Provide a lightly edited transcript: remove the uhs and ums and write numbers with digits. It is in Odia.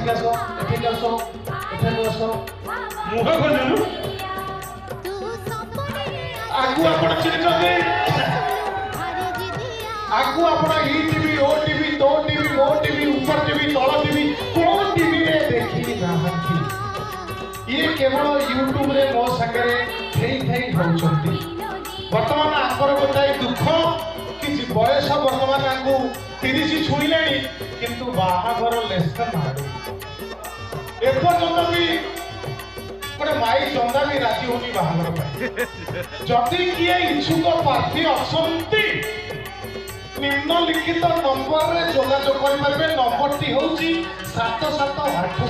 ଏଠିକି ଆସ ଏଠିକି ଆସ ଏଠାକୁ ଆସ ମୁହ ଖୋଲୁନୁ ଆଗୁ ଆପଣ ଚିହ୍ନିଛନ୍ତି ଆଗୁ ଆପଣ ଇ ଟିଭି ଓ ଟିଭି ତୋ ଟିଭି ମୋ ଟିଭି ଉପର ଟିଭି ତଳ ଟିଭି କୋଉ ଟିଭିରେ ଦେଖି ନାହାନ୍ତି ଇଏ କେବଳ ୟୁଟ୍ୟୁବରେ ମୋ ସାଙ୍ଗରେ ହେଇ ହେଉଛନ୍ତି ବର୍ତ୍ତମାନ ଆମର ଗୋଟାଏ ଦୁଃଖ କି ବୟସ ବର୍ତ୍ତମାନ ଆଙ୍କୁ 30 ଛୁଇଁଲେଣି କିନ୍ତୁ ବାହାଘର ଲେସ୍କା ମାରୁ ଏପର୍ଯ୍ୟନ୍ତ ବି ଗୋଟେ ମାଇ ଚନ୍ଦା ବି ରାଜି ହଉନି ବାହାଘର ପାଇଁ ଯଦି କିଏ ଇଚ୍ଛୁକ ପ୍ରାର୍ଥୀ ଅଛନ୍ତି ନିମ୍ନଲିଖିତ ନମ୍ବରରେ ଯୋଗାଯୋଗ କରିପାରିବେ ନମ୍ବରଟି ହେଉଛି 7788